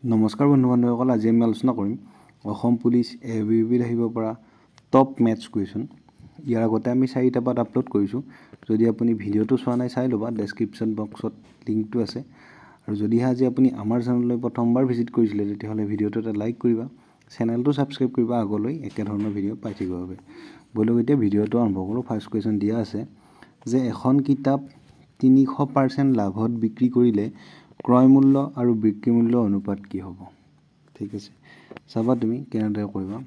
নমস্কাৰ বন্ধু বান্ধৱসকল, আজি আমি আলোচনা কৰিম অসম পুলিচ ABBত আহিব পৰা টপ মেথছ কুৱেশ্যন। ইয়াৰ আগতে আমি 4টা পাৰ্ট আপলোড কৰিছোঁ। যদি আপুনি ভিডিঅ'টো চোৱা নাই চাই ল'বা, ডেছক্ৰিপশ্যন বক্সত লিংকটো আছে। আৰু যদিহে আজি আপুনি আমাৰ চেনেললৈ প্ৰথমবাৰ ভিজিট কৰিছিলে তেতিয়াহ'লে ভিডিঅ'টো এটা লাইক কৰিবা, চেনেলটো ছাবস্ক্ৰাইব কৰিবা আগলৈ একেধৰণৰ ভিডিঅ' পাই থাকিবৰ বাবে। ব'লক এতিয়া ভিডিঅ'টো আৰম্ভ কৰোঁ। ফাৰ্ষ্ট কুৱেশ্যন দিয়া আছে যে এখন কিতাপ 300% লাভত বিক্ৰী কৰিলে ক্ৰয় মূল্য আৰু বিক্ৰী মূল্যৰ অনুপাত কি হ'ব? ঠিক আছে, চাবা তুমি কেনেদৰে কৰিবা।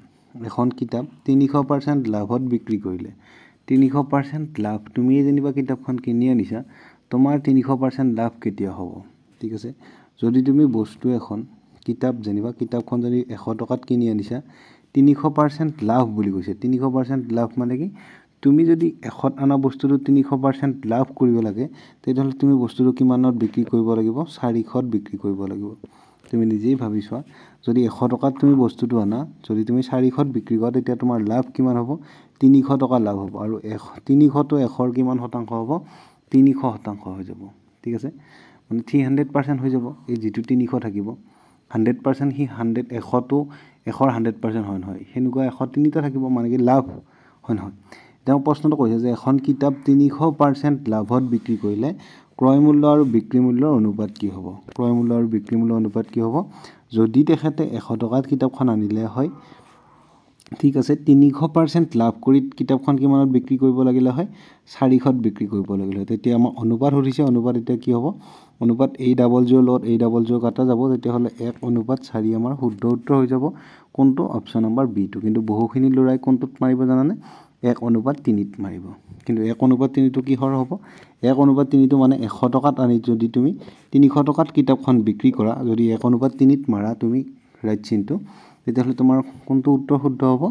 এখন কিতাপ 300% লাভত বিক্ৰী কৰিলে, 300% লাভ, তুমি যেনিবা কিতাপখন কিনি আনিছা, তোমাৰ 300% লাভ কেতিয়া হ'ব? ঠিক আছে, যদি তুমি বস্তু এখন কিতাপ যেনিবা কিতাপখন যদি 100 টকাত কিনি আনিছা, 300% লাভ বুলি কৈছে। 300% লাভ মানে কি? তুমি যদি 100ত অনা বস্তুটো 300% লাভ কৰিব লাগে, তেতিয়াহ'লে তুমি বস্তুটো কিমানত বিক্ৰী কৰিব লাগিব? 400ত বিক্ৰী কৰিব লাগিব। তুমি নিজেই ভাবি চোৱা, যদি 100 টকাত তুমি বস্তুটো আনা, যদি তুমি 400ত বিক্ৰী কৰা, তেতিয়া তোমাৰ লাভ কিমান হ'ব? 300 টকা লাভ হ'ব। আৰু 300টো 100ৰ কিমান শতাংশ হ'ব? 300 শতাংশ হৈ যাব। ঠিক আছে, মানে 300% হৈ যাব। এই যিটো 300 থাকিব 100%, সি 100টো 100ৰ 100% হয় নহয়, সেনেকুৱা 100 তিনিটা থাকিব, মানে কি লাভ হয় নহয়। তেওঁ প্ৰশ্নটো কৈছে যে এখন কিতাপ 300% লাভত বিক্ৰী কৰিলে ক্ৰয় মূল্য আৰু বিক্ৰী মূল্যৰ অনুপাত কি হ'ব? ক্ৰয় মূল্য আৰু বিক্ৰী মূল্যৰ অনুপাত কি হ'ব? যদি তেখেতে 100 টকাত কিতাপখন আনিলে হয়, ঠিক আছে, 300% লাভ কৰি কিতাপখন কিমানত বিক্ৰী কৰিব লাগিলে হয়? 400ত বিক্ৰী কৰিব লাগিলে হয়। তেতিয়া আমাৰ অনুপাত সুধিছে, অনুপাত এতিয়া কি হ'ব? অনুপাত এই ডাবল জিৰ' লগত এই ডাবল জিৰ' কাটা যাব, তেতিয়াহ'লে 1:4 আমাৰ শুদ্ধ উত্তৰ হৈ যাব। কোনটো? অপশ্যন নম্বৰ বিটো। কিন্তু বহুখিনি ল'ৰাই কোনটোত মাৰিব জানানে? 1:3ত মাৰিব। কিন্তু 1:3টো কিহৰ হ'ব? 1:3টো মানে 100 টকাত আনি যদি তুমি 300 টকাত কিতাপখন বিক্ৰী কৰা, যদি 1:3ত মাৰা তুমি ৰাইট চিনটো, তেতিয়াহ'লে তোমাৰ কোনটো উত্তৰ শুদ্ধ হ'ব?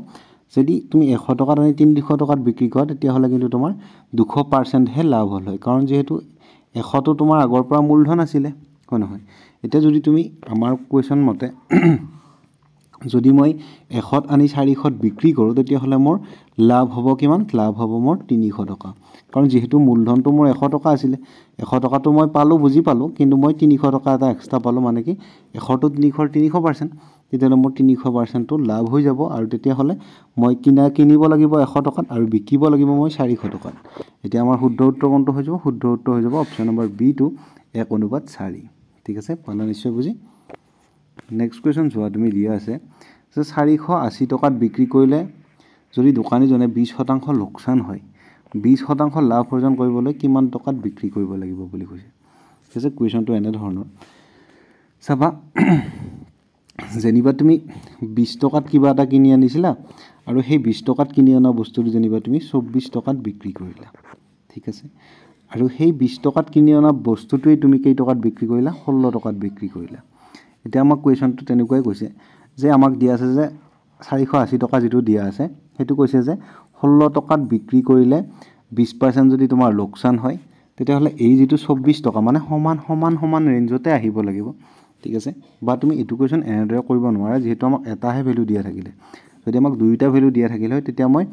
যদি তুমি 100 টকাত আনি 300 টকাত বিক্ৰী কৰা, তেতিয়াহ'লে কিন্তু তোমাৰ 200%হে লাভ হ'ল হয়, কাৰণ যিহেতু 100টো তোমাৰ আগৰ পৰা মূলধন আছিলে, হয় নহয়। এতিয়া যদি তুমি আমাৰ কুৱেশ্যন মতে যদি মই 100ত আনি 400ত বিক্ৰী কৰোঁ, তেতিয়াহ'লে মোৰ লাভ হ'ব কিমান? লাভ হ'ব মোৰ 300 টকা, কাৰণ যিহেতু মূলধনটো মোৰ 100 টকা আছিলে, 100 টকাটো মই পালোঁ, বুজি পালোঁ, কিন্তু মই 300 টকা এটা এক্সট্ৰা পালোঁ, মানে কি 100টো 300ৰ 300%, তেতিয়াহ'লে মোৰ 300%টো লাভ হৈ যাব। আৰু তেতিয়াহ'লে মই কিনিব লাগিব 100 টকাত আৰু বিকিব লাগিব মই 400 টকাত। এতিয়া আমাৰ শুদ্ধ উত্তৰ কোনটো হৈ যাব? শুদ্ধ উত্তৰ হৈ যাব অপশ্যন নম্বৰ বিটো, 1:4। ঠিক আছে, পালা নিশ্চয় বুজি। নেক্সট কুৱেশ্যন চোৱা, তুমি দিয়া আছে যে 480 টকাত বিক্ৰী কৰিলে যদি দোকানীজনে 20% লোকচান হয়, 20% লাভ অৰ্জন কৰিবলৈ কিমান টকাত বিক্ৰী কৰিব লাগিব বুলি কৈছে। ঠিক আছে, কুৱেশ্যনটো এনেধৰণৰ চাবা, যেনিবা তুমি 20 টকাত কিবা এটা কিনি আনিছিলা, আৰু সেই 20 টকাত কিনি অনা বস্তুটো যেনিবা তুমি 24 টকাত বিক্ৰী কৰিলা। ঠিক আছে, আৰু সেই 20 টকাত কিনি অনা বস্তুটোৱেই তুমি কেই টকাত বিক্ৰী কৰিলা? 16 টকাত বিক্ৰী কৰিলা। এতিয়া আমাক কুৱেশ্যনটো তেনেকুৱাই কৈছে যে আমাক দিয়া আছে যে 480 টকা যিটো দিয়া আছে, সেইটো কৈছে যে 16 টকাত বিক্ৰী কৰিলে 20% যদি তোমাৰ লোকচান হয়, তেতিয়াহ'লে এই যিটো 24 টকা মানে সমান ৰেঞ্জতে আহিব লাগিব। ঠিক আছে, বা তুমি এইটো কুৱেশ্যন এনেদৰে কৰিব নোৱাৰা, যিহেতু আমাক এটাহে ভেলু দিয়া থাকিলে। যদি আমাক দুয়োটা ভেলু দিয়া থাকিলে হয়, তেতিয়া মই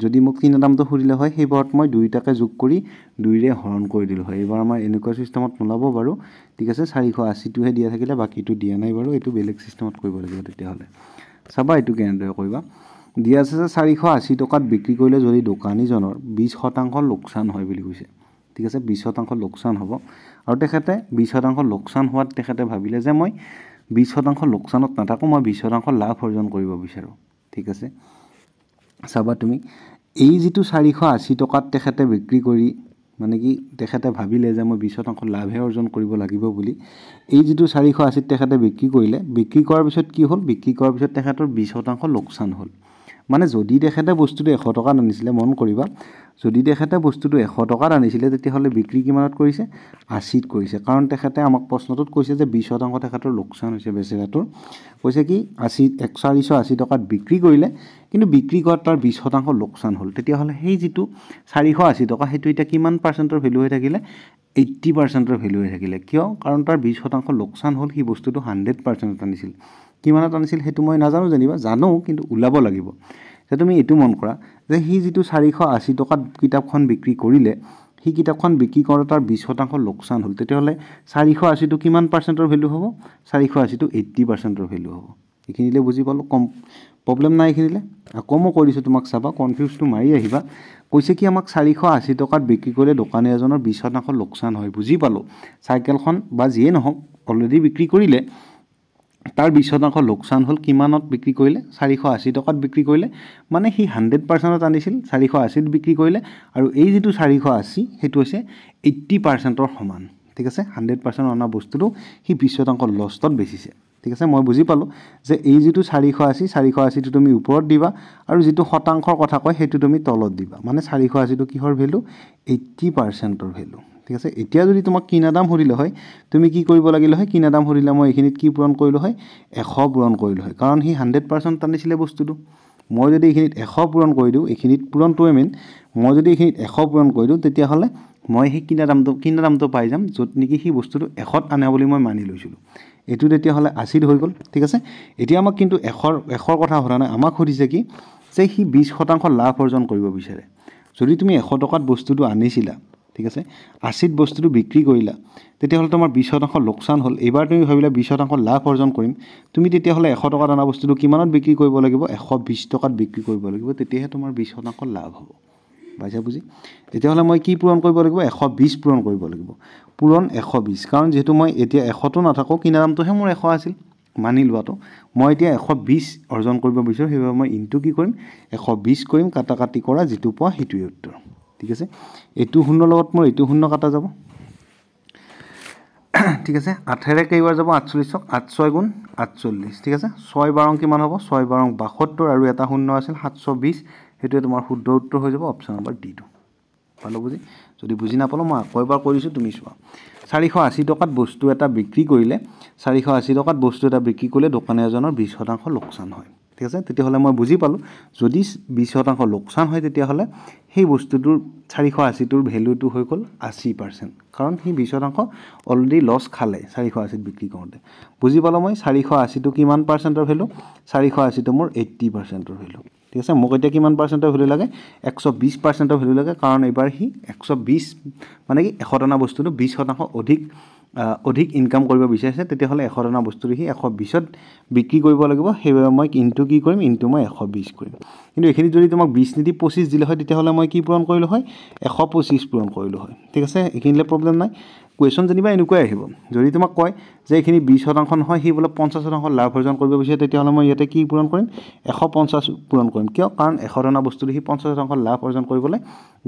যদি মোক কিনা দামটো সুধিলে হয়, সেইবাৰত মই দুয়োটাকে যোগ কৰি 2ৰে হৰণ কৰি দিলোঁ হয়। এইবাৰ আমাৰ এনেকুৱা ছিষ্টেমত নোলাব বাৰু। ঠিক আছে, 480টোহে দিয়া থাকিলে, বাকীটো দিয়া নাই বাৰু, এইটো বেলেগ ছিষ্টেমত কৰিব লাগিব। তেতিয়াহ'লে চাবা এইটো কেনেদৰে কৰিবা। দিয়া আছে যে 480 টকাত বিক্ৰী কৰিলে যদি দোকানীজনৰ 20% লোকচান হয় বুলি কৈছে। ঠিক আছে, 20% লোকচান হ'ব, আৰু তেখেতে 20% লোকচান হোৱাত তেখেতে ভাবিলে যে মই 20% লোকচানত নাথাকোঁ, মই 20% লাভ অৰ্জন কৰিব বিচাৰোঁ। ঠিক আছে, চাবা তুমি এই যিটো 480 টকাত তেখেতে বিক্ৰী কৰি, মানে কি তেখেতে ভাবিলে যে মই 20% লাভহে অৰ্জন কৰিব লাগিব বুলি, এই যিটো 480ত তেখেতে বিক্ৰী কৰিলে, বিক্ৰী কৰাৰ পিছত কি হ'ল? বিক্ৰী কৰাৰ পিছত তেখেতৰ 20% লোকচান হ'ল। মানে যদি তেখেতে বস্তুটো 100 টকাত আনিছিলে, মন কৰিবা, যদি তেখেতে বস্তুটো 100 টকাত আনিছিলে, তেতিয়াহ'লে বিক্ৰী কিমানত কৰিছে? 80ত কৰিছে, কাৰণ তেখেতে আমাক প্ৰশ্নটোত কৈছে যে 20% তেখেতৰ লোকচান হৈছে বেচেৰাটোৰ। কৈছে কি 480 টকাত বিক্ৰী কৰিলে, কিন্তু বিক্ৰী কৰাত তাৰ 20% লোকচান হ'ল। তেতিয়াহ'লে সেই যিটো 480 টকা, সেইটো এতিয়া কিমান পাৰ্চেণ্টৰ ভেলু হৈ থাকিলে? 80%ৰ ভেলু হৈ থাকিলে। কিয়? কাৰণ তাৰ 20% লোকচান হ'ল, সি বস্তুটো 100%ত আনিছিল। কিমানত আনিছিল সেইটো মই নাজানো, যেনিবা জানো, কিন্তু ওলাব লাগিব। এতিয়া তুমি এইটো মন কৰা যে সি যিটো 480 টকাত কিতাপখন বিক্ৰী কৰিলে, সেই কিতাপখন বিক্ৰী কৰোঁতে তাৰ 20% লোকচান হ'ল, তেতিয়াহ'লে 480টো কিমান পাৰ্চেণ্টৰ ভেলু হ'ব? 480টো 80%ৰ ভেলু হ'ব। এইখিনিলে বুজি পালোঁ, কম প্ৰব্লেম নাই এইখিনিলে। আকৌ মই কৈ দিছোঁ তোমাক, চাবা কনফিউজটো মাৰি আহিবা। কৈছে কি আমাক 480 টকাত বিক্ৰী কৰিলে দোকানী এজনৰ 20% লোকচান হয়। বুজি পালোঁ, চাইকেলখন বা যিয়ে নহওক অলৰেডি বিক্ৰী কৰিলে, তাৰ 20% লোকচান হ'ল। কিমানত বিক্ৰী কৰিলে? 480 টকাত বিক্ৰী কৰিলে, মানে সি 100%ত আনিছিল, 480ত বিক্ৰী কৰিলে, আৰু এই যিটো 480 সেইটো হৈছে 80%ৰ সমান। ঠিক আছে, 100% অনা বস্তুটো সি 20% লষ্টত বেচিছে। ঠিক আছে, মই বুজি পালোঁ যে এই যিটো 480টো তুমি ওপৰত দিবা, আৰু যিটো শতাংশৰ কথা কয় সেইটো তুমি তলত দিবা। মানে 480টো কিহৰ ভেলু? 80%ৰ ভেলু। ঠিক আছে, এতিয়া যদি তোমাক কিনা দাম সুধিলে হয়, তুমি কি কৰিব লাগিলে হয়? কিনা দাম সুধিলে মই এইখিনিত কি পূৰণ কৰিলোঁ হয়? 100 পূৰণ কৰিলোঁ হয়, কাৰণ সি 100% আনিছিলে বস্তুটো। মই যদি এইখিনিত 100 পূৰণ কৰি দিওঁ, এইখিনিত পূৰণটোৱে মেইন, মই যদি এইখিনিত 100 পূৰণ কৰি দিওঁ, তেতিয়াহ'লে মই সেই কিনা দামটো পাই যাম, য'ত নেকি সি বস্তুটো 100ত আনে বুলি মই মানি লৈছিলোঁ। এইটো তেতিয়াহ'লে 80 হৈ গ'ল। ঠিক আছে, এতিয়া আমাক কিন্তু 100ৰ কথা সোধা নাই, আমাক সুধিছে কি যে সি 20% লাভ অৰ্জন কৰিব বিচাৰে। যদি তুমি 100 টকাত বস্তুটো আনিছিলা, ঠিক আছে, 80ত বস্তুটো বিক্ৰী কৰিলা, তেতিয়াহ'লে তোমাৰ 20% লোকচান হ'ল। এইবাৰ তুমি ভাবিলা 20% লাভ অৰ্জন কৰিম, তুমি তেতিয়াহ'লে 100 টকাত অনা বস্তুটো কিমানত বিক্ৰী কৰিব লাগিব? 120 টকাত বিক্ৰী কৰিব লাগিব, তেতিয়াহে তোমাৰ 20% লাভ হ'ব। পাইছা বুজি? তেতিয়াহ'লে মই কি পূৰণ কৰিব লাগিব? 120 পূৰণ কৰিব লাগিব। পূৰণ 120, কাৰণ যিহেতু মই এতিয়া 100টো নাথাকোঁ, কিনা দামটোহে মোৰ 100 আছিল, মানি লোৱাটো। মই এতিয়া 120 অৰ্জন কৰিব বিচাৰোঁ, সেইবাবে মই ইনটু কি কৰিম? 120 কৰিম, কাটা কাটি কৰা, যিটো পোৱা সেইটোৱে উত্তৰ। ঠিক আছে, এইটো 0 লগত মোৰ এইটো 0 কাটা যাব। ঠিক আছে, 8ৰে কেইবাৰ যাব? 48ক 8 6 গুণ 48। ঠিক আছে, 6 বাৰং কিমান হ'ব? 6 বাৰং 72, আৰু এটা 0 আছিল 720, সেইটোৱে তোমাৰ শুদ্ধ উত্তৰ হৈ যাব, অপশ্যন নম্বৰ ডিটো। পালোঁ বুজি? যদি বুজি নাপালোঁ মই আকৌ এবাৰ কৈ দিছোঁ, তুমি চোৱা। 480 টকাত বস্তু এটা বিক্ৰী কৰিলে, 480 টকাত বস্তু এটা বিক্ৰী কৰিলে দোকানী এজনৰ 20% লোকচান হয়। ঠিক আছে, তেতিয়াহ'লে মই বুজি পালোঁ, যদি 20% লোকচান হয়, তেতিয়াহ'লে সেই বস্তুটোৰ 480টোৰ ভেলুটো হৈ গ'ল 80%, কাৰণ সি 20% অলৰেডি লছ খালে 480ত বিক্ৰী কৰোঁতে। বুজি পালোঁ মই 480টো কিমান পাৰ্চেণ্টৰ ভেলু? 480টো মোৰ 80%ৰ ভেলু। ঠিক আছে, মোক এতিয়া কিমান পাৰ্চেণ্টৰ ভেলু লাগে? 120%ৰ ভেলু লাগে, কাৰণ এইবাৰ সি 120 মানে কি 100 টনা বস্তুটো 20% অধিক ইনকাম কৰিব বিচাৰিছে, তেতিয়াহ'লে 100 টনা বস্তুটো সি 120ত বিক্ৰী কৰিব লাগিব। সেইবাবে মই ইনটু কি কৰিম? ইনটু মই 120 কৰিম। কিন্তু এইখিনি যদি তোমাক 20 নিদি 25 দিলে হয়, তেতিয়াহ'লে মই কি পূৰণ কৰিলোঁ হয়? 125 পূৰণ কৰিলোঁ হয়। ঠিক আছে, এইখিনিলে প্ৰব্লেম নাই। কুৱেশ্যন যেনিবা এনেকুৱাই আহিব, যদি তোমাক কয় যে এইখিনি 20% নহয়, সি বোলে 50% লাভ অৰ্জন কৰিব বিচাৰে, তেতিয়াহ'লে মই ইয়াতে কি পূৰণ কৰিম? 150 পূৰণ কৰিম। কিয়? কাৰণ 100 টনা বস্তুটো সি 50% লাভ অৰ্জন কৰিবলৈ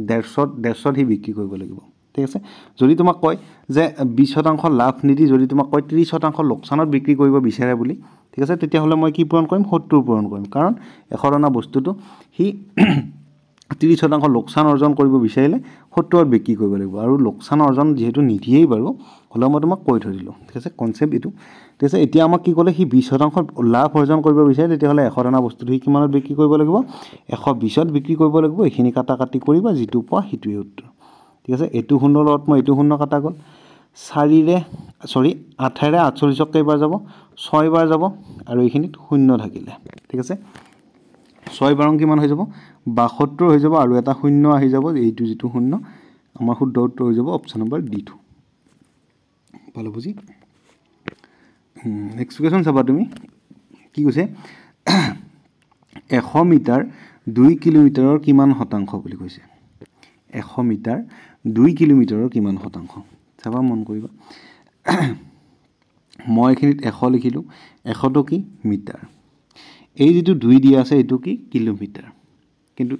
150ত সি বিক্ৰী কৰিব লাগিব। ঠিক আছে, যদি তোমাক কয় যে 20% লাভ নিদি যদি তোমাক কয় 30% লোকচানত বিক্ৰী কৰিব বিচাৰে বুলি, ঠিক আছে, তেতিয়াহ'লে মই কি পূৰণ কৰিম? 70 পূৰণ কৰিম, কাৰণ 100 টনা বস্তুটো সি 30% লোকচান অৰ্জন কৰিব বিচাৰিলে 70ত বিক্ৰী কৰিব লাগিব, আৰু লোকচান অৰ্জন যিহেতু নিদিয়েই বাৰু, হ'লেও মই তোমাক কৈ থৈ দিলোঁ। ঠিক আছে, কনচেপ্ট এইটো। ঠিক আছে, এতিয়া আমাক কি ক'লে? সি 20% লাভ অৰ্জন কৰিব বিচাৰে, তেতিয়াহ'লে 100 টনা বস্তুটো সি কিমানত বিক্ৰী কৰিব লাগিব? 120ত বিক্ৰী কৰিব লাগিব। এইখিনি কাটা কাটি কৰিবা, যিটো পোৱা সেইটোৱে উত্তৰ। ঠিক আছে, এইটো 0 লগত মই এইটো 0 কাটা গ'ল। 8ৰে 48ক কেইবাৰ যাব? 6 বাৰ যাব, আৰু এইখিনিত 0 থাকিলে। ঠিক আছে, 6 বাৰং কিমান হৈ যাব? 72 হৈ যাব, আৰু এটা 0 আহি যাব, এইটো যিটো 0, আমাৰ শুদ্ধ উত্তৰ হৈ যাব অপশ্যন নম্বৰ ডিটো। পালোঁ বুজি? নেক্সট কুৱেশ্যন চাবা তুমি, কি কৈছে? 100 মিটাৰ 2 কিলোমিটাৰৰ কিমান শতাংশ বুলি কৈছে? 100 মিটাৰ 2 কিলোমিটাৰৰ কিমান শতাংশ? চাবা, মন কৰিবা। মই এইখিনিত 100 লিখিলোঁ, 100টো কি? মিটাৰ। এই যিটো 2 দিয়া আছে, এইটো কি? কিলোমিটাৰ। কিন্তু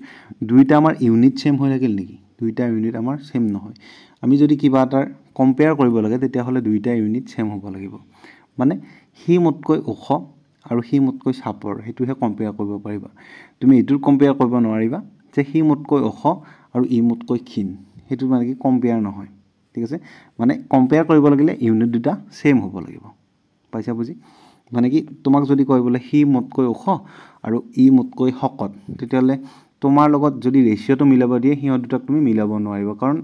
দুইটা আমাৰ ইউনিট ছেম হৈ থাকিল নেকি? দুইটা ইউনিট আমাৰ ছেম নহয়। আমি যদি কিবা এটাৰ কম্পেয়াৰ কৰিব লাগে, তেতিয়াহ'লে দুইটা ইউনিট ছেম হ'ব লাগিব। মানে সি মোতকৈ ওখ আৰু সি মোতকৈ চাপৰ, সেইটোহে কম্পেয়াৰ কৰিব পাৰিবা। তুমি এইটোৰ কম্পেয়াৰ কৰিব নোৱাৰিবা যে সি মোতকৈ ওখ আৰু ই মোতকৈ ক্ষীণ, সেইটো মানে কি কম্পেয়াৰ নহয়। ঠিক আছে, মানে কম্পেয়াৰ কৰিব লাগিলে ইউনিট দুটা ছেম হ'ব লাগিব। পাইছা বুজি? মানে কি তোমাক যদি কয় বোলে সি মোতকৈ ওখ আৰু ই মোতকৈ শকত, তেতিয়াহ'লে তোমাৰ লগত যদি ৰেচিঅ'টো মিলাব দিয়ে, সিহঁত দুটাক তুমি মিলাব নোৱাৰিবা, কাৰণ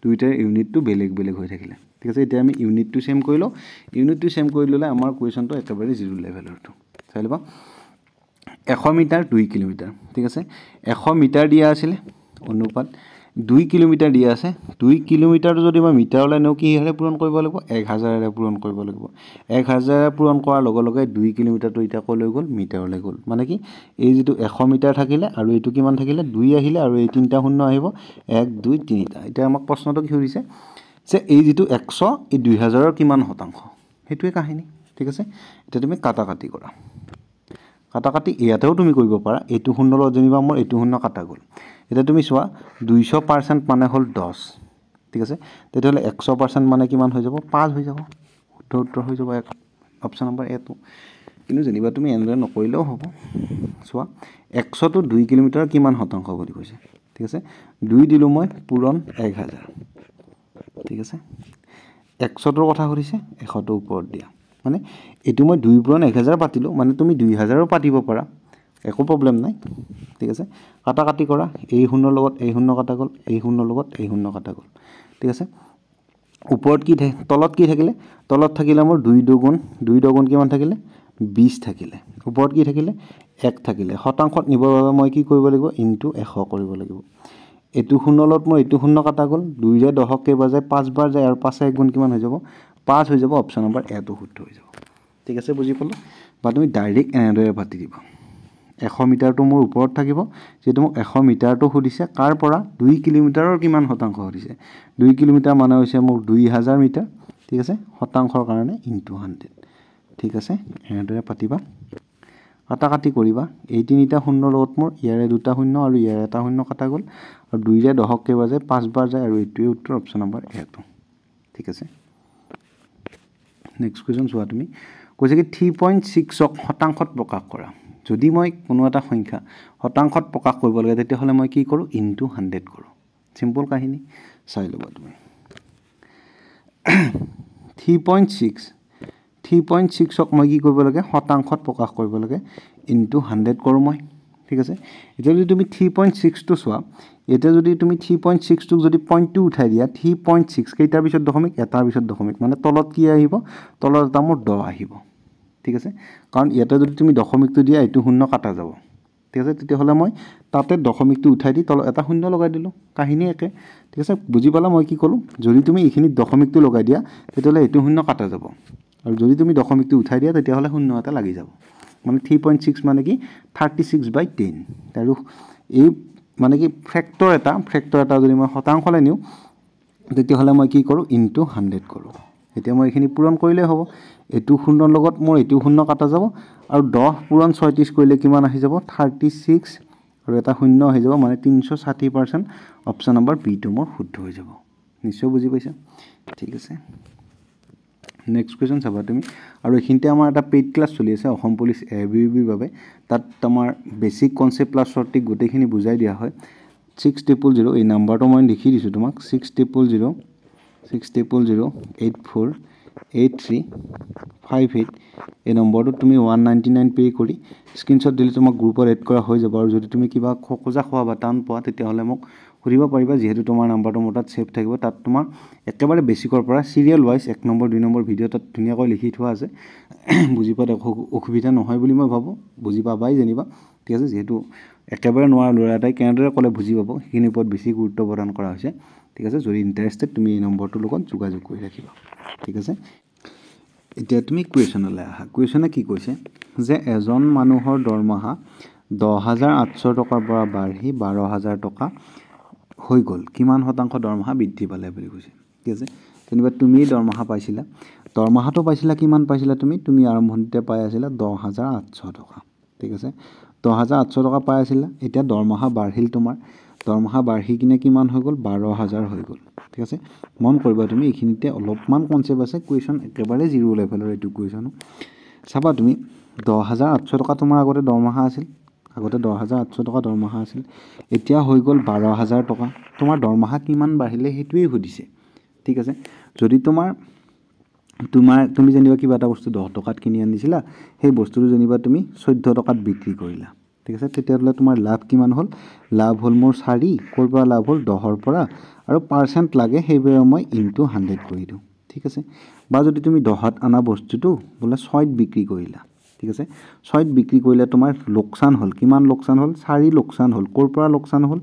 দুইটাৰ ইউনিটটো বেলেগ বেলেগ হৈ থাকিলে। ঠিক আছে, এতিয়া আমি ইউনিটটো ছেম কৰি লওঁ। ইউনিটটো ছেম কৰি ল'লে আমাৰ কুৱেশ্যনটো একেবাৰে জিৰ' লেভেলৰটো। চাই ল'বা, 100 মিটাৰ 2 কিলোমিটাৰ। ঠিক আছে, 100 মিটাৰ দিয়া আছিলে অনুপাত 2 কিলোমিটাৰ দিয়া আছে 2 কিলোমিটাৰটো যদি মই মিটাৰলৈ নিওঁ কি হেৰে পূৰণ কৰিব লাগিব 1000 পূৰণ কৰিব লাগিব 1000 পূৰণ কৰাৰ লগে লগে 2 কিলোমিটাৰটো এটা কলৈ গ'ল মিটাৰলৈ গ'ল মানে কি এই যেটো 100 মিটাৰ থাকিলে আৰু এইটো কিমান থাকিলে 2 আহিলে আৰু এই তিনটা শূন্য আহিব 1 2 3টা এটা আমাক প্ৰশ্নটো কি সুধিছে যে এই যেটো 100 এই 2000 ৰ কিমান শতাংশ হেতুৱে কাহিনী ঠিক আছে এটা তুমি কাটাকাটি কৰা কাটাকাটি ইয়াতেও তুমি কৰিব পাৰা এইটো শূন্য ল জনিবা মোৰ এইটো শূন্য কাটা গ'ল এটা তুমি চোৱা 200% মানে হল 10 ঠিক আছে তেতিয়াহলে 100% মানে কিমান হৈ যাব 5 হৈ যাব উত্তৰ হৈ যাব অপচন নম্বৰ এ টো কিন্তু জনিবা তুমি এনৰে নকৰিলেও হ'ব চোৱা 100 টো 2 কিলোমিটাৰ কিমান শতাংশ বুলি কৈছে ঠিক আছে 2 দিলো মই পূৰণ 1000 ঠিক আছে 100 ৰ কথা সুধিছে 100 টো ওপৰত দিয়া মানে এটো মই 2 পূৰণ 1000 পাতিলো মানে তুমি 2000 ও পাতিব পাৰা একো প্ৰবলেম নাই ঠিক আছে কাটাকাটি কৰা এই শূন্য লগত এই শূন্য কাটা গ'ল এই শূন্য লগত এই শূন্য কাটা গ'ল ঠিক আছে ওপৰত কি তলত কি থাকিলে তলত থাকিলে মোৰ 2 দুগুণ কিমান থাকিলে 20 থাকিলে ওপৰত কি থাকিলে 1 থাকিলে শতাংশত নিবৰ বাবে মই কি কৰিব লাগিব ইনটু 100 কৰিব লাগিব এটো শূন্য লগত মই এটো শূন্য কাটা গ'ল 2 ৰে 10 কে বাজায় 5 বাৰ যায় আৰু 5 1 গুণ কিমান হৈ যাব 5 হৈ যাব অপচন নম্বৰ এ টো শুদ্ধ হৈ যাব ঠিক আছে বুজি পালো বা তুমি ডাইৰেক্ট এনেদৰে পাতি দিবা 100 মিটাৰটো মোৰ ওপৰত থাকিব যেটো মোক 100 মিটাৰটো সুধিছে কাৰ পৰা 2 কিলোমিটাৰৰ কিমান শতাংশ সুধিছে 2 কিলোমিটাৰ মানে হৈছে মোৰ 2000 মিটাৰ ঠিক আছে শতাংশৰ কাৰণে ইনটু 100 ঠিক আছে এনেদৰে পাতিবা কাটাকাটি কৰিবা এই তিনিটা শূন্য লগত মোৰ ইয়াৰে দুটা শূন্য আৰু ইয়াৰে এটা শূন্য কাটা গ'ল আৰু 2 ৰে 10 কে বাজে 5 বাৰ যায় আৰু এইটোৱে উত্তৰ অপচন নম্বৰ এ টো ঠিক আছে নেক্সট কোৱেশ্চন চোৱা তুমি কৈছে কি 3.6 ক শতাংশত প্ৰকাশ কৰা যদি মই কোনো এটা সংখ্যা শতাংশত প্ৰকাশ কৰিব লাগে তেতিয়া হলে মই কি কৰো ইনটু 100 কৰো সিম্পল কাহিনী চাই লবা তুমি 3.6 ক মই কি কৰিব লাগে শতাংশত প্ৰকাশ কৰিব লাগে ইনটু 100 কৰো মই ঠিক আছে এতিয়া যদি তুমি 3.6 টো চোৱা এটা যদি তুমি 3.6 টোক যদি পইণ্ট 2 উঠাই দিয়া 3.6 কেইটাৰ পিছত দশমিক এটাৰ পিছত দশমিক মানে তলত কি আহিব তলত এটা মোৰ 10 আহিব ঠিক আছে কাৰণ ইয়াতে যদি তুমি দশমিকটো দিয়া এটো শূন্য কাটা যাব ঠিক আছে তেতিয়া হলে মই তাতে দশমিকটো উঠাই দি তলত এটা শূন্য লগাই দিলো কাহিনী একে ঠিক আছে বুজি পালা মই কি কলো যদি তুমি এখিনি দশমিকটো লগাই দিয়া তেতিয়া হলে এটো শূন্য কাটা যাব আৰু যদি তুমি দশমিকটো উঠাই দিয়া তেতিয়া হলে শূন্য এটা লাগি যাব মানে 3.6 মানে কি 36/10 আৰু এই মানে কি ফ্যাক্টৰ এটা যদি মই শতাংশলৈ নিও তেতিয়া হলে মই কি কৰো ইনটু 100 কৰো এতিয়া মই এখিনি পূৰণ কৰিলে হ'ব এটো শূন্যৰ লগত মোৰ এটো শূন্য কাটা যাব আৰু 10 পূৰণ 36 কৰিলে কিমান আহি যাব 36 আৰু এটা শূন্য আহি যাব মানে 360% অপচন নম্বৰ বি টো মোৰ শুদ্ধ হৈ যাব নিশ্চয় বুজি পাইছা ঠিক আছে নেক্সট কোৱেশ্চন চাবা তুমি আৰু এখিনতে আমাৰ এটা পেইড ক্লাছ চলি আছে অসম পুলিচ এবিবিৰ বাবে তাত তোমাৰ বেসিক কনসেপ্ট প্লাস শৰ্ট গোটেইখিনি বুজাই দিয়া হয় 6000 এই নাম্বাৰটো মই লিখি দিছো তোমাক 6000 848358 এই নম্বৰটো তুমি 199 পে কৰি স্ক্ৰিনশ্বট দিলে তোমাক গ্ৰুপত এড কৰা হৈ যাব আৰু যদি তুমি কিবা খোজা খোৱা বা টান পোৱা তেতিয়া হলে মোক সুধিব পাৰিবা যেহেতু তোমাৰ নাম্বাৰটো মোৰ তাত সেভ থাকিব তাত তোমাৰ একেবাৰে বেসিকৰ পৰা serial wise 1 number 2 number video তাত ধুনিয়াকৈ লিখি থোৱা আছে বুজি পাতে অসুবিধা নহয় বুলি মই ভাবো বুজি পাবাই জানিবা ঠিক আছে যেহেতু একেবাৰে নোৱাৰ লৰা এটাই কেনেদৰে কলে বুজি পাব সেইখিনি ওপৰত বেছি গুৰুত্ব প্ৰদান কৰা হৈছে ঠিক আছে যদি ইন্টাৰেস্টেড তুমি এই নম্বৰটোৰ লগত যোগাযোগ কৰি ৰাখিবা ঠিক আছে এতিয়া তুমি কুৱেশ্যনলৈ আহা কুৱেশ্যনে কি কৈছে যে এজন মানুহৰ দৰমহা 10800 টকাৰ পৰা বাঢ়ি 12000 টকা হৈ গল কিমান শতাংশ দৰমহা বৃদ্ধি পালে বুলি কৈছে ঠিক আছে যেনিবা তুমি দৰমহা পাইছিলা দৰমহাটো পাইছিলা কিমান পাইছিলা তুমি আৰম্ভণিতে পাই আছিলা 10800 টকা ঠিক আছে 10800 টকা পাই আছিলা এতিয়া দৰমহা বাঢ়িল তোমাৰ দৰমহা বাঢ়ি কিনে কিমান হৈ গল 12000 হৈ গল ঠিক আছে মন কৰিবা তুমি এখিনিতে অলপমান কনসেপ্ট আছে কুৱেশ্যন একেবাৰে জিৰো লেভেলৰ এটো কুৱেশ্যন চাবা তুমি 10800 টকা তোমাৰ আগতে দৰমহা আছিল আগতে 10800 টকা দৰমহা আছিল এতিয়া হৈ গল 12000 টকা তোমাৰ দৰমহা কিমান বাঢ়িলে হেতুই সুধিছে ঠিক আছে যদি তুমি যেনিবা কিবা এটা বস্তু 10 টকাত কিনি আনিছিলা সেই বস্তুটো যেনিবা তুমি 14 টকাত বিক্ৰী কৰিলা ঠিক আছে তেতিয়াহলে তোমাৰ লাভ কিমান হল লাভ হল মোৰ 4 কৰ পৰা লাভ হল 10 ৰ পৰা আৰু পাৰ্সেন্ট লাগে সেইবে মই ইনটু 100 কৰি দিও ঠিক আছে বা যদি তুমি 10ত আনা বস্তুটো বলে 6ত বিক্ৰী কৰিলা ঠিক আছে 6ত বিক্ৰী কৰিলে তোমাৰ লোকচান হ'ল কিমান লোকচান হ'ল 4 লোকচান হ'ল ক'ৰ পৰা লোকচান হ'ল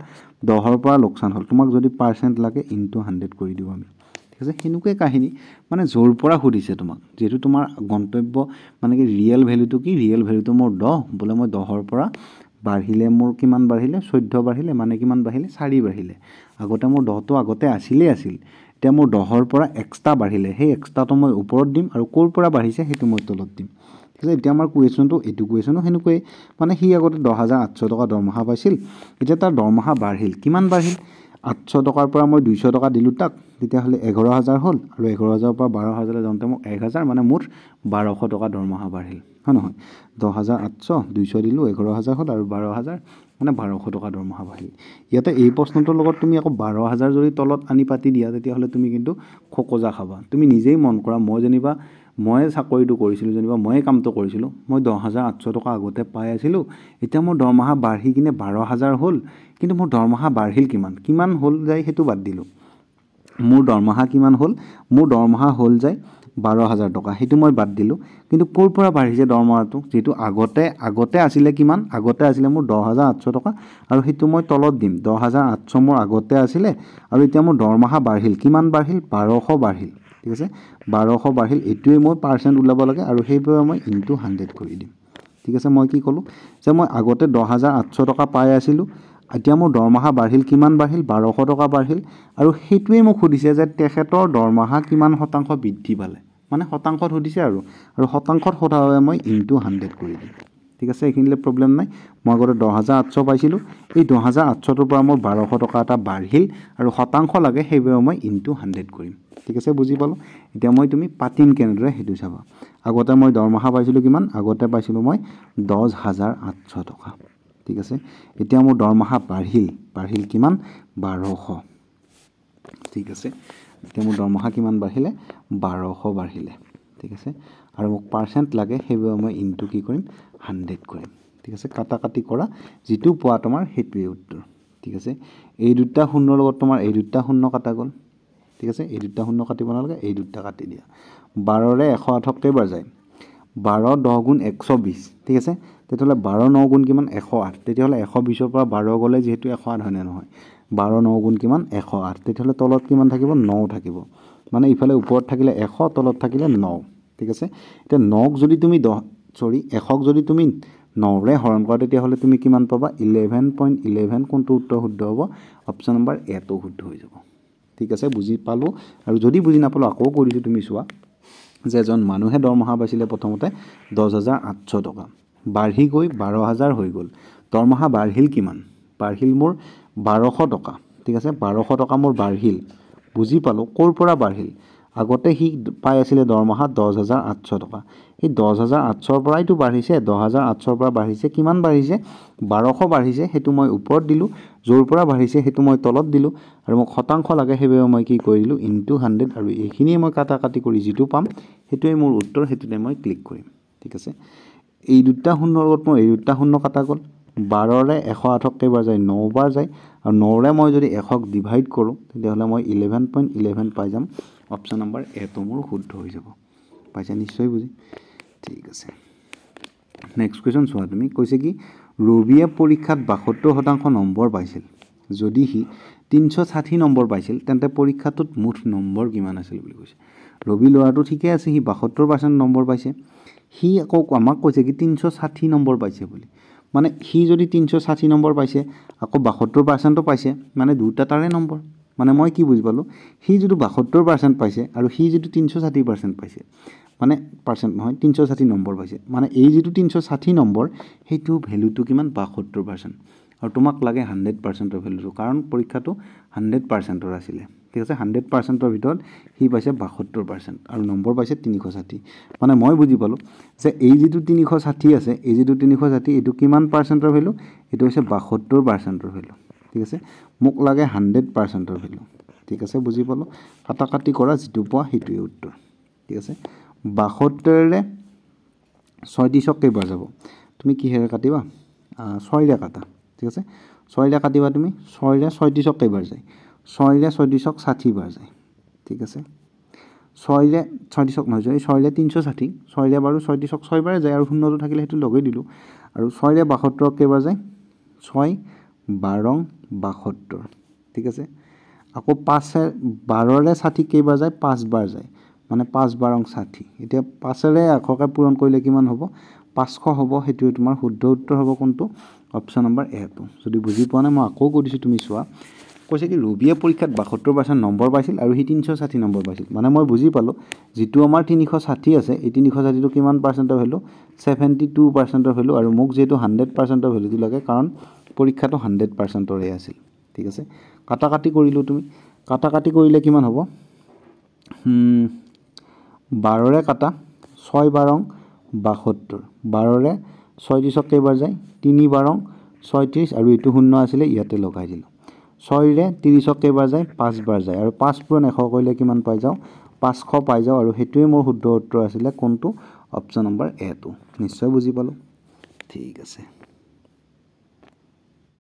10ৰ পৰা লোকচান হ'ল তোমাক যদি পাৰ্চেণ্ট লাগে ইনটু 100 কৰি দিওঁ আমি ঠিক আছে সেনেকুৱাই কাহিনী মানে য'ৰ পৰা সুধিছে তোমাক যেহেতু তোমাৰ গন্তব্য মানে কি ৰিয়েল ভ্যালুটো কি ৰিয়েল ভ্যালুটো মোৰ 10 বোলে মই 10ৰ পৰা বাঢ়িলে মোৰ কিমান বাঢ়িলে 14 বাঢ়িলে মানে কিমান বাঢ়িলে 4 বাঢ়িলে আগতে মোৰ 10টো আগতে আছিল এতিয়া মোৰ 10ৰ পৰা এক্সট্ৰা বাঢ়িলে সেই এক্সট্ৰাটো মই ওপৰত দিম আৰু ক'ৰ পৰা বাঢ়িছে সেইটো মই তলত দিম ঠিক আছে এতিয়া আমাৰ কুৱেশ্যনটো এইটো কুৱেশ্যনো সেনেকুৱাই মানে সি আগতে 10,800 টকা দৰমহা পাইছিল এতিয়া তাৰ দৰমহা বাঢ়িল কিমান বাঢ়িল 800 টকাৰ পৰা মই 200 টকা দিলোঁ তাক তেতিয়াহ'লে 11,000 হ'ল আৰু 11,000ৰ পৰা 12,000লৈ যাওঁতে মোক 1,000 মানে মুঠ 1200 টকা দৰমহা বাঢ়িল হয় নহয় 10,800 200 দিলোঁ 11,000 হ'ল আৰু 12,000 মানে 1200 টকা দৰমহা বাঢ়িল ইয়াতে এই প্ৰশ্নটোৰ লগত তুমি আকৌ 12,000 যদি তলত আনি পাতি দিয়া তেতিয়াহ'লে তুমি কিন্তু খোকোজা খাবা তুমি নিজেই মন কৰা মই চাকৰিটো কৰিছিলোঁ যেনিবা ময়ে কামটো কৰিছিলোঁ মই 10,800 টকা আগতে পাই আছিলোঁ এতিয়া মোৰ দৰমহা বাঢ়ি কিনে 12,000 হ'ল কিন্তু মোৰ দৰমহা বাঢ়িল কিমান হ'ল যায় সেইটো বাদ দিলোঁ মোৰ দৰমহা কিমান হ'ল মোৰ দৰমহা হ'ল যায় 12,000 টকা সেইটো মই বাদ দিলোঁ কিন্তু ক'ৰ পৰা বাঢ়িছে দৰমহাটো যেটো আগতে আছিলে কিমান আগতে আছিলে মোৰ 10,800 টকা আৰু সেইটো মই তলত দিম 10,800 মোৰ আগতে আছিলে আৰু এতিয়া মোৰ দৰমহা বাঢ়িল কিমান বাঢ়িল 1200 বাঢ়িল ঠিক আছে 1200 বাঢ়িল এইটোৱে মই পাৰ্চেণ্ট ওলাব লাগে আৰু সেইবাবে মই ইনটু 100 কৰি দিম ঠিক আছে মই কি ক'লোঁ যে মই আগতে 10,800 টকা পাই আছিলোঁ এতিয়া মোৰ দৰমহা বাঢ়িল কিমান বাঢ়িল 1200 টকা বাঢ়িল আৰু সেইটোৱে মোক সুধিছে যে তেখেতৰ দৰমহা কিমান শতাংশ বৃদ্ধি পালে মানে শতাংশত সুধিছে আৰু শতাংশত সোধা হয় মই ইনটু 100 কৰি দিম ঠিক আছে এইখিনিলে প্ৰব্লেম নাই মই আগতে 10,800 পাইছিলোঁ এই 10,800ৰ পৰা মোৰ 1200 টকা এটা বাঢ়িল আৰু শতাংশ লাগে সেইবাবে মই ইনটু 100 কৰিম ঠিক আছে বুজি পালোঁ এতিয়া মই তুমি পাতিম কেনেদৰে সেইটো চাবা আগতে মই দৰমহা পাইছিলোঁ কিমান আগতে পাইছিলোঁ মই 10,800 টকা ঠিক আছে এতিয়া মোৰ দৰমহা বাঢ়িল কিমান 1200 ঠিক আছে এতিয়া মোৰ দৰমহা কিমান বাঢ়িলে 1200 বাঢ়িলে ঠিক আছে আৰু মোক পাৰ্চেণ্ট লাগে সেইবাবে মই ইনটু কি কৰিম 100 কৰিম ঠিক আছে কাটাকাটি কৰা যিটো পোৱা তোমাৰ সেইটোৱে উত্তৰ ঠিক আছে এই দুটা শূন্যৰ লগত তোমাৰ এই দুটা শূন্য কাটা গ'ল ঠিক আছে এই দুটা শূন্য কাটিব নালাগে এই দুটা কাটি দিয়া 12ৰে 108 কেইবাৰ যায় 12 10 গুণ 120 ঠিক আছে তেতিয়াহ'লে 12 9 গুণ কিমান 108 তেতিয়াহ'লে 120ৰ পৰা 12 গ'লে যিহেতু 108 হয় নে নহয় 12 9 গুণ কিমান 108 তেতিয়াহ'লে তলত কিমান থাকিব 9 থাকিব মানে ইফালে ওপৰত থাকিলে 100 তলত থাকিলে 9 ঠিক আছে এতিয়া 9ক যদি তুমি 100ক যদি তুমি 9ৰে হৰণ কৰা তেতিয়াহ'লে তুমি কিমান পাবা 11.11 কোনটো উত্তৰ শুদ্ধ হ'ব অপশ্যন নম্বৰ এটো শুদ্ধ হৈ যাব ঠিক আছে বুজি পালোঁ আৰু যদি বুজি নাপালোঁ আকৌ কৈ দিছোঁ তুমি চোৱা যে এজন মানুহে দৰমহা পাইছিলে প্ৰথমতে 10,800 টকা বাঢ়ি গৈ 12,000 হৈ গ'ল দৰমহা বাঢ়িল কিমান বাঢ়িল মোৰ 1200 টকা ঠিক আছে 1200 টকা মোৰ বাঢ়িল বুজি পালোঁ ক'ৰ পৰা বাঢ়িল আগতে সি পাই আছিলে দৰমহা 10,800 টকা এই 10,800ৰ পৰাইতো বাঢ়িছে 10,800ৰ পৰা বাঢ়িছে কিমান বাঢ়িছে 1200 বাঢ়িছে সেইটো মই ওপৰত দিলোঁ য'ৰ পৰা বাঢ়িছে সেইটো মই তলত দিলোঁ আৰু মোক শতাংশ লাগে সেইবাবে মই কি কৰি দিলোঁ ইনটু 100 আৰু এইখিনিয়ে মই কাটাকাটি কৰি যিটো পাম সেইটোৱে মোৰ উত্তৰ সেইটোতে মই ক্লিক কৰিম ঠিক আছে এই দুটা শূন্যৰ লগত মোৰ এই দুটা শূন্য কাটা গ'ল 12ৰে 108 কেইবাৰ যায় 9 বাৰ যায় আৰু 9ৰে মই যদি 100ক ডিভাইড কৰোঁ তেতিয়াহ'লে মই 11.11 পাই যাম অপশ্যন নম্বৰ এটো মোৰ শুদ্ধ হৈ যাব পাইছা নিশ্চয় বুজি ঠিক আছে নেক্সট কুৱেশ্যন চোৱা তুমি কৈছে কি ৰবিয়ে পৰীক্ষাত 72% নম্বৰ পাইছিল যদি সি 360 নম্বৰ পাইছিল তেন্তে পৰীক্ষাটোত মুঠ নম্বৰ কিমান আছিল বুলি কৈছে ৰবি ল'ৰাটো ঠিকে আছে সি 72% নম্বৰ পাইছে সি আকৌ আমাক কৈছে কি 360 নম্বৰ পাইছে বুলি মানে সি যদি 360 নম্বৰ পাইছে আকৌ 72%ও পাইছে মানে দুটা তাৰে নম্বৰ মানে মই কি বুজি পালোঁ সি যদি 72% পাইছে আৰু সি যদি 360% পাইছে মানে পাৰ্চেণ্ট নহয় 360 নম্বৰ পাইছে মানে এই যিটো 360 নম্বৰ সেইটো ভ্যালুটো কিমান 72% আৰু তোমাক লাগে 100%ৰ ভ্যালুটো কাৰণ পৰীক্ষাটো 100%ৰ আছিলে ঠিক আছে 100%ৰ ভিতৰত সি পাইছে 72% আৰু নম্বৰ পাইছে 360 মানে মই বুজি পালোঁ যে এই যিটো 360 আছে এই যিটো 360 এইটো কিমান পাৰ্চেণ্টৰ ভ্যালু এইটো হৈছে 72%ৰ ভ্যালু ঠিক আছে মোক লাগে 100%ৰ ভ্যালু ঠিক আছে বুজি পালোঁ কাটাকাটি কৰা যিটো পোৱা সেইটোৱে উত্তৰ ঠিক আছে 72ৰে 36ক কেইবাৰ যাব তুমি কিহেৰে কাটিবা 6ৰে কাটা ঠিক আছে 6ৰে কাটিবা তুমি 6ৰে 36ক কেইবাৰ যায় 6ৰে 36ক 60 বাৰ যায় ঠিক আছে 6ৰে 36ক নহয়, 6ৰে 360, 6ৰে বাৰু 36ক 6 বাৰে যায় আৰু শূন্যটো থাকিলে সেইটো লগাই দিলোঁ। আৰু 6ৰে 72ক কেইবাৰ যায়, 6 12 72, ঠিক আছে। আকৌ 12ৰে 60 কেইবাৰ যায়, 5 বাৰ যায়, মানে 5 12 60। এতিয়া 5ৰে আখৰকে পূৰণ কৰিলে কিমান হ'ব, 500 হ'ব। সেইটোৱে তোমাৰ শুদ্ধ উত্তৰ হ'ব কোনটো, অপশ্যন নম্বৰ এটো। যদি বুজি পোৱা নাই মই আকৌ কৈ দিছোঁ, তুমি চোৱা। কৈছে কি ৰবিয়ে পৰীক্ষাত 72% নম্বৰ পাইছিল আৰু সি 360 নম্বৰ পাইছিল। মানে মই বুজি পালোঁ, যিটো আমাৰ 360 আছে, এই 360টো কিমান পাৰ্চেণ্টৰ ভেলু, 72%ৰ ভেলু। আৰু মোক যিহেতু 100%ৰ ভেলুটো লাগে, কাৰণ পৰীক্ষাটো 100%ৰে আছিল, ঠিক আছে। কাটাকাটি কৰিলোঁ, তুমি কাটাকাটি কৰিলে কিমান হ'ব, 12ৰে কাটা 6 12 72, 12ৰে 36ক কেইবাৰ যায়, 3 12 36, আৰু এইটো শূন্য আছিলে ইয়াতে লগাই দিলোঁ। 6ৰে 30ক কেইবাৰ যায়, 5 বাৰ যায়, আৰু 5 পূৰণ 100 কৰিলে কিমান পাই যাওঁ, 500 পাই যাওঁ। আৰু সেইটোৱে মোৰ শুদ্ধ উত্তৰ আছিলে কোনটো, অপশ্যন নম্বৰ এটো। নিশ্চয় বুজি পালোঁ, ঠিক আছে।